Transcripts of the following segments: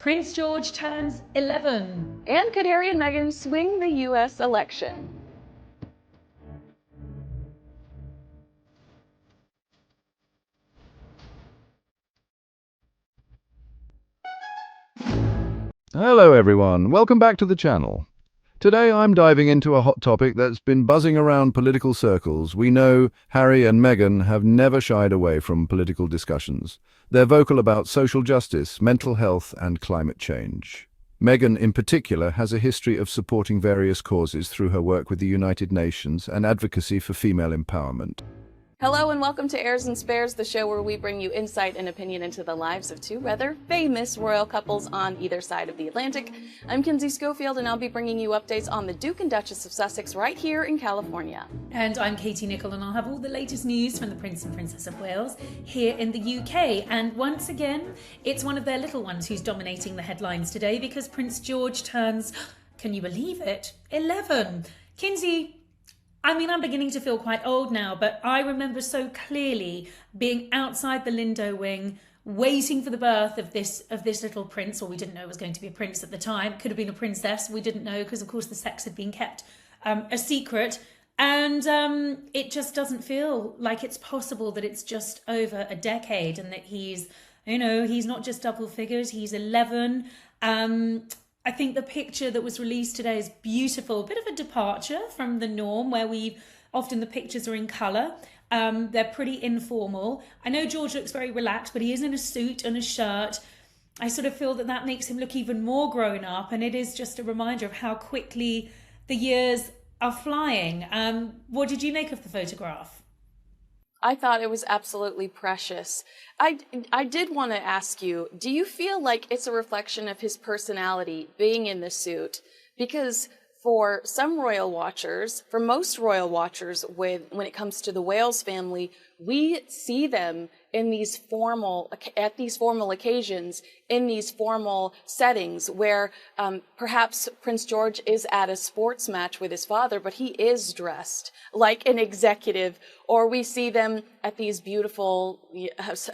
Prince George turns 11. And could Harry and Meghan swing the U.S. election? Hello everyone, welcome back to the channel. Today I'm diving into a hot topic that's been buzzing around political circles. We know Harry and Meghan have never shied away from political discussions. They're vocal about social justice, mental health and climate change. Meghan in particular has a history of supporting various causes through her work with the United Nations and advocacy for female empowerment. Hello and welcome to Heirs and Spares, the show where we bring you insight and opinion into the lives of two rather famous royal couples on either side of the Atlantic. I'm Kinsey Schofield and I'll be bringing you updates on the Duke and Duchess of Sussex right here in California. And I'm Katie Nichol and I'll have all the latest news from the Prince and Princess of Wales here in the UK. And once again, it's one of their little ones who's dominating the headlines today because Prince George turns, can you believe it, 11. Kinsey, I'm beginning to feel quite old now, but I remember so clearly being outside the Lindo wing, waiting for the birth of this little prince, or we didn't know it was going to be a prince at the time. Could have been a princess. We didn't know because, of course, the sex had been kept a secret. And it just doesn't feel like it's possible that it's just over a decade and that he's not just double figures, he's 11. I think the picture that was released today is beautiful. A bit of a departure from the norm where often the pictures are in colour. They're pretty informal. I know George looks very relaxed, but he is in a suit and a shirt. I sort of feel that makes him look even more grown up. And it is just a reminder of how quickly the years are flying. What did you make of the photograph? I thought it was absolutely precious. I did want to ask you, do you feel like it's a reflection of his personality being in the suit? Because for some royal watchers, for most royal watchers, when it comes to the Wales family, we see them at these formal occasions, in these formal settings where perhaps Prince George is at a sports match with his father, but he is dressed like an executive, or we see them at these beautiful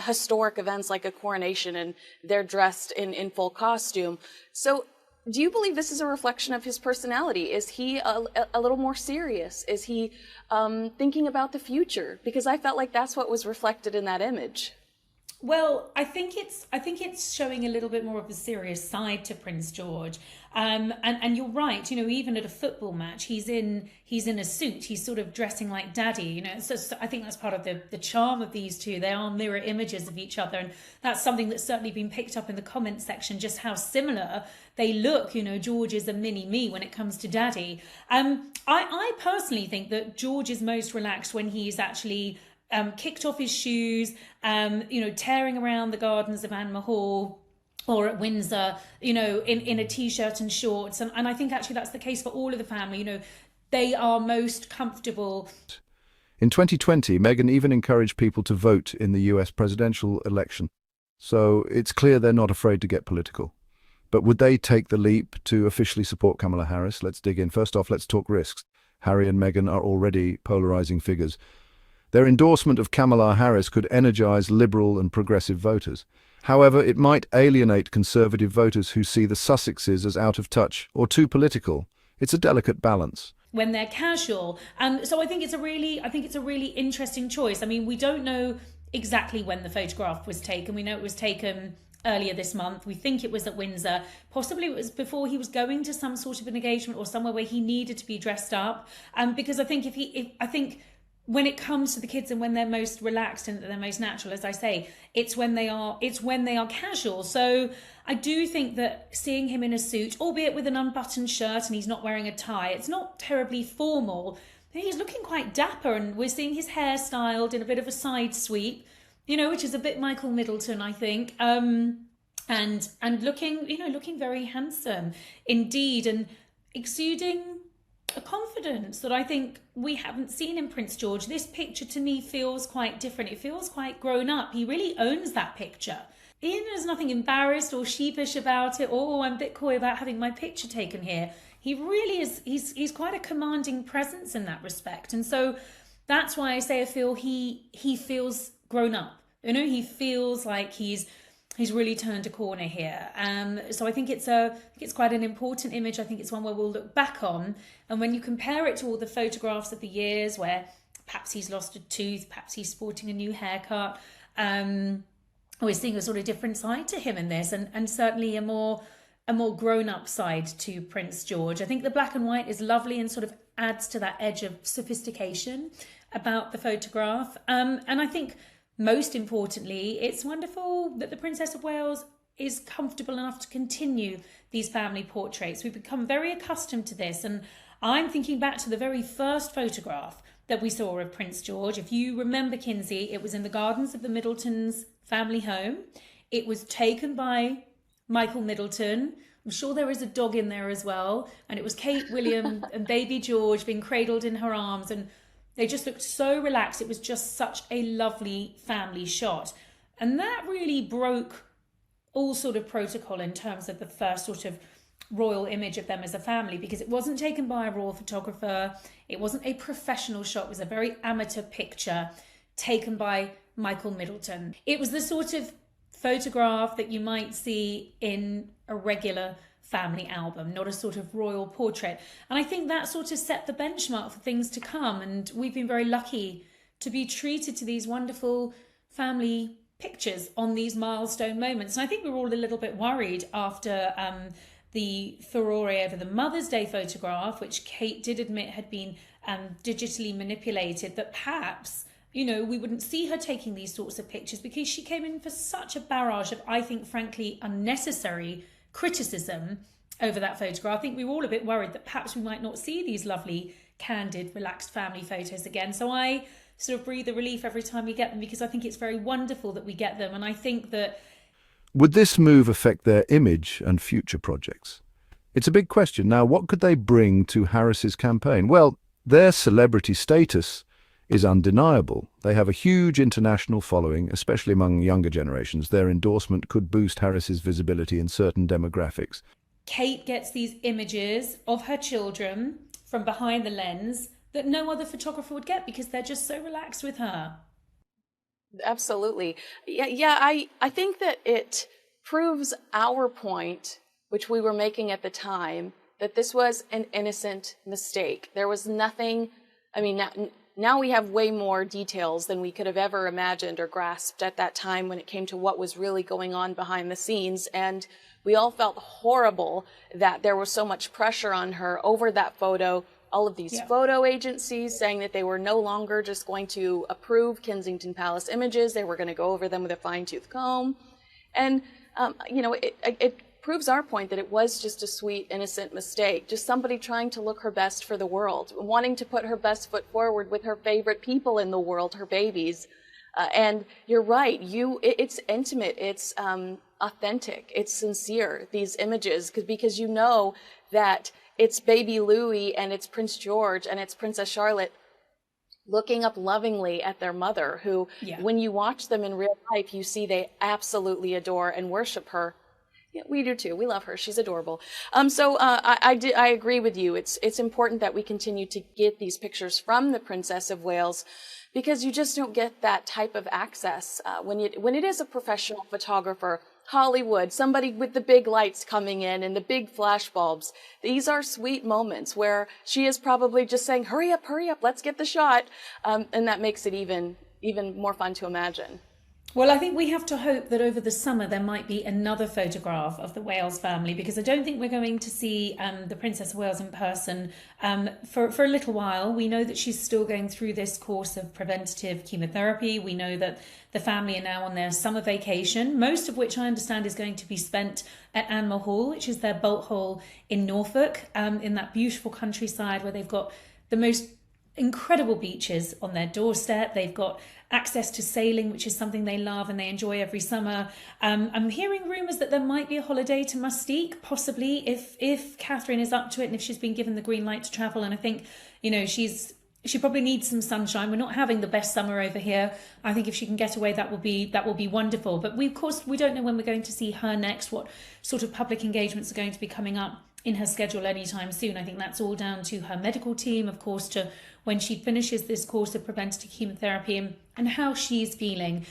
historic events like a coronation and they're dressed in full costume. So do you believe this is a reflection of his personality? Is he a little more serious? Is he thinking about the future? Because I felt like that's what was reflected in that image. Well, I think it's showing a little bit more of a serious side to Prince George, and you're right. Even at a football match, he's in a suit. He's sort of dressing like daddy. So I think that's part of the charm of these two. They are mirror images of each other, and that's something that's certainly been picked up in the comment section. Just how similar they look. George is a mini me when it comes to daddy. I personally think that George is most relaxed when he's actually kicked off his shoes, tearing around the gardens of Anne Hall or at Windsor, in a t-shirt and shorts. And I think actually that's the case for all of the family. They are most comfortable. In 2020, Meghan even encouraged people to vote in the US presidential election. So it's clear they're not afraid to get political. But would they take the leap to officially support Kamala Harris? Let's dig in. First off, let's talk risks. Harry and Meghan are already polarizing figures. Their endorsement of Kamala Harris could energize liberal and progressive voters. However, it might alienate conservative voters who see the Sussexes as out of touch or too political. It's a delicate balance. When they're casual. So I think it's a really interesting choice. We don't know exactly when the photograph was taken. We know it was taken earlier this month. We think it was at Windsor. Possibly it was before he was going to some sort of an engagement or somewhere where he needed to be dressed up. Because I think when it comes to the kids and when they're most relaxed and they're most natural, as I say, it's when they are casual. So I do think that seeing him in a suit, albeit with an unbuttoned shirt and he's not wearing a tie, it's not terribly formal. He's looking quite dapper, and we're seeing his hair styled in a bit of a side sweep, which is a bit Michael Middleton, I think. And looking very handsome indeed, and exuding a confidence that I think we haven't seen in Prince George. This picture to me feels quite different. It feels quite grown up. He really owns that picture. There's nothing embarrassed or sheepish about it. Oh, I'm a bit coy about having my picture taken here. He really is. He's quite a commanding presence in that respect. And so that's why I say I feel he feels grown up. He feels like he's he's really turned a corner here. So I think it's quite an important image. I think it's one where we'll look back on, and when you compare it to all the photographs of the years where perhaps he's lost a tooth, perhaps he's sporting a new haircut, we're seeing a sort of different side to him in this, and certainly a more grown-up side to Prince George. I think the black and white is lovely and sort of adds to that edge of sophistication about the photograph. And I think most importantly, it's wonderful that the Princess of Wales is comfortable enough to continue these family portraits. We've become very accustomed to this, and I'm thinking back to the very first photograph that we saw of Prince George. If you remember, Kinsey, it was in the gardens of the Middletons' family home. It was taken by Michael Middleton. I'm sure there is a dog in there as well. And it was Kate, William and baby George being cradled in her arms. And they just looked so relaxed. It was just such a lovely family shot. And that really broke all sort of protocol in terms of the first sort of royal image of them as a family, because it wasn't taken by a royal photographer. It wasn't a professional shot. It was a very amateur picture taken by Michael Middleton. It was the sort of photograph that you might see in a regular family album, not a sort of royal portrait. And I think that sort of set the benchmark for things to come. And we've been very lucky to be treated to these wonderful family pictures on these milestone moments. And I think we were all a little bit worried after the furore over the Mother's Day photograph, which Kate did admit had been digitally manipulated, that perhaps, you know, we wouldn't see her taking these sorts of pictures because she came in for such a barrage of, I think, frankly, unnecessary criticism over that photograph. I think we were all a bit worried that perhaps we might not see these lovely, candid, relaxed family photos again. So I sort of breathe a relief every time we get them, because I think it's very wonderful that we get them. And I think that... Would this move affect their image and future projects? It's a big question. Now, what could they bring to Harris's campaign? Well, their celebrity status is undeniable. They have a huge international following, especially among younger generations. Their endorsement could boost Harris's visibility in certain demographics. Kate gets these images of her children from behind the lens that no other photographer would get, because they're just so relaxed with her. Absolutely. Yeah, I think that it proves our point, which we were making at the time, that this was an innocent mistake. There was nothing, I mean, now we have way more details than we could have ever imagined or grasped at that time when it came to what was really going on behind the scenes. And we all felt horrible that there was so much pressure on her over that photo. All of these photo agencies saying that they were no longer just going to approve Kensington Palace images. They were going to go over them with a fine-tooth comb. And, you know, it proves our point that it was just a sweet, innocent mistake. Just somebody trying to look her best for the world, wanting to put her best foot forward with her favorite people in the world, her babies. And you're right, it's intimate, it's authentic, it's sincere, these images, because you know that it's baby Louis and it's Prince George and it's Princess Charlotte looking up lovingly at their mother, who, when you watch them in real life, you see they absolutely adore and worship her. Yeah, we do too. We love her. She's adorable. I agree with you. It's important that we continue to get these pictures from the Princess of Wales, because you just don't get that type of access when it is a professional photographer. Hollywood, somebody with the big lights coming in and the big flash bulbs. These are sweet moments where she is probably just saying, hurry up, let's get the shot. And that makes it even more fun to imagine. Well, I think we have to hope that over the summer there might be another photograph of the Wales family, because I don't think we're going to see the Princess of Wales in person for a little while. We know that she's still going through this course of preventative chemotherapy. We know that the family are now on their summer vacation, most of which I understand is going to be spent at Anmore Hall, which is their boat hole in Norfolk, in that beautiful countryside where they've got the most incredible beaches on their doorstep. They've got access to sailing, which is something they love and they enjoy every summer. I'm hearing rumours that there might be a holiday to Mustique, possibly, if Catherine is up to it and if she's been given the green light to travel. And I think, you know, she probably needs some sunshine. We're not having the best summer over here. I think if she can get away, that will be wonderful. But we don't know when we're going to see her next, what sort of public engagements are going to be coming up in her schedule anytime soon. I think that's all down to her medical team, of course, to when she finishes this course of preventative chemotherapy and how she's feeling.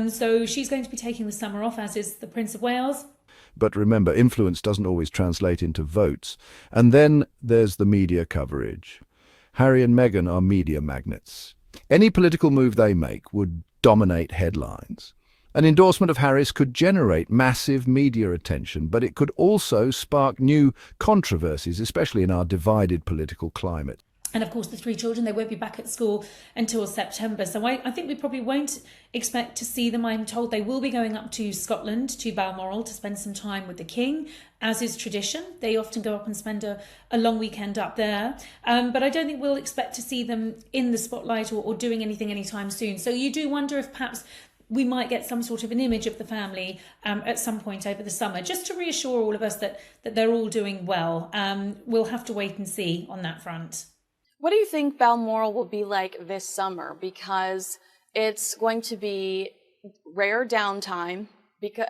So she's going to be taking the summer off, as is the Prince of Wales. But remember, influence doesn't always translate into votes. And then there's the media coverage. Harry and Meghan are media magnets. Any political move they make would dominate headlines. An endorsement of Harris could generate massive media attention, but it could also spark new controversies, especially in our divided political climate. And of course, the 3 children, they won't be back at school until September. So I think we probably won't expect to see them. I'm told they will be going up to Scotland, to Balmoral, to spend some time with the King, as is tradition. They often go up and spend a long weekend up there. But I don't think we'll expect to see them in the spotlight or doing anything anytime soon. So you do wonder if perhaps we might get some sort of an image of the family at some point over the summer, just to reassure all of us that they're all doing well. We'll have to wait and see on that front. What do you think Balmoral will be like this summer? Because it's going to be rare downtime. Because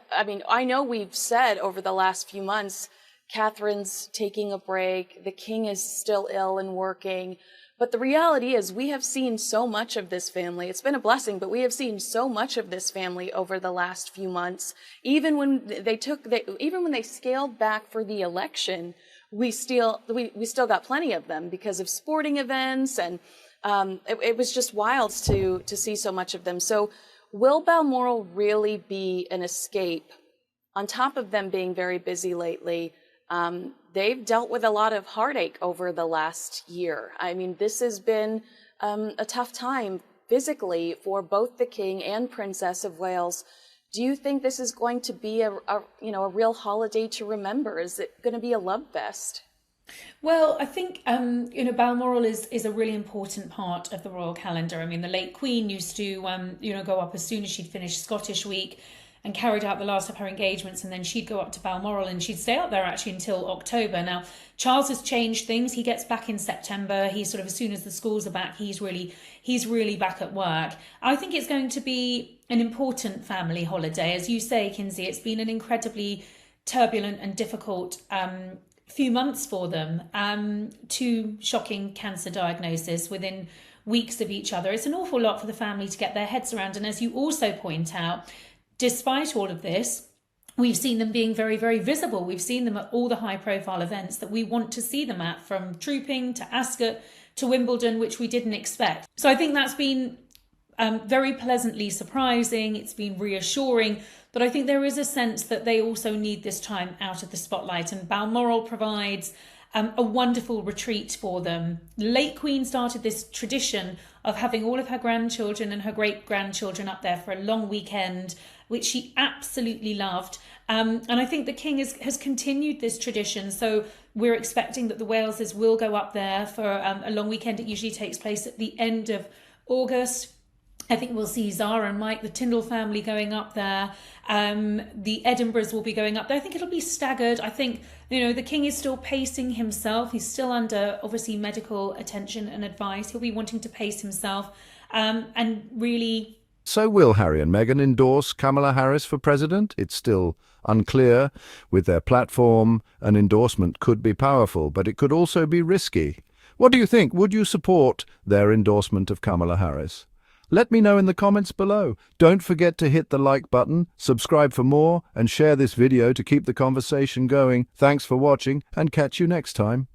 I know we've said over the last few months, Catherine's taking a break, the King is still ill and working. But the reality is we have seen so much of this family. It's been a blessing, but we have seen so much of this family over the last few months. Even when they scaled back for the election, we still got plenty of them because of sporting events, and it was just wild to see so much of them. So will Balmoral really be an escape? On top of them being very busy lately, they've dealt with a lot of heartache over the last year. I mean, this has been a tough time physically for both the King and Princess of Wales. Do you think this is going to be a real holiday to remember? Is it going to be a love fest? Well, I think, Balmoral is a really important part of the royal calendar. I mean, the late Queen used to, go up as soon as she'd finished Scottish Week and carried out the last of her engagements, and then she'd go up to Balmoral and she'd stay up there actually until October. Now, Charles has changed things. He gets back in September. He's sort of, as soon as the schools are back, he's really back at work. I think it's going to be an important family holiday. As you say, Kinsey, it's been an incredibly turbulent and difficult few months for them. 2 shocking cancer diagnoses within weeks of each other. It's an awful lot for the family to get their heads around. And as you also point out, despite all of this, we've seen them being very, very visible. We've seen them at all the high-profile events that we want to see them at, from Trooping to Ascot to Wimbledon, which we didn't expect. So I think that's been very pleasantly surprising. It's been reassuring, but I think there is a sense that they also need this time out of the spotlight, and Balmoral provides a wonderful retreat for them. The late Queen started this tradition of having all of her grandchildren and her great-grandchildren up there for a long weekend, which she absolutely loved. And I think the King has continued this tradition. So we're expecting that the Waleses will go up there for a long weekend. It usually takes place at the end of August. I think we'll see Zara and Mike, the Tyndall family, going up there. The Edinburghs will be going up there. I think it'll be staggered. I think, the King is still pacing himself. He's still under, obviously, medical attention and advice. He'll be wanting to pace himself and really... So will Harry and Meghan endorse Kamala Harris for president? It's still unclear. With their platform, an endorsement could be powerful, but it could also be risky. What do you think? Would you support their endorsement of Kamala Harris? Let me know in the comments below. Don't forget to hit the like button, subscribe for more, and share this video to keep the conversation going. Thanks for watching, and catch you next time.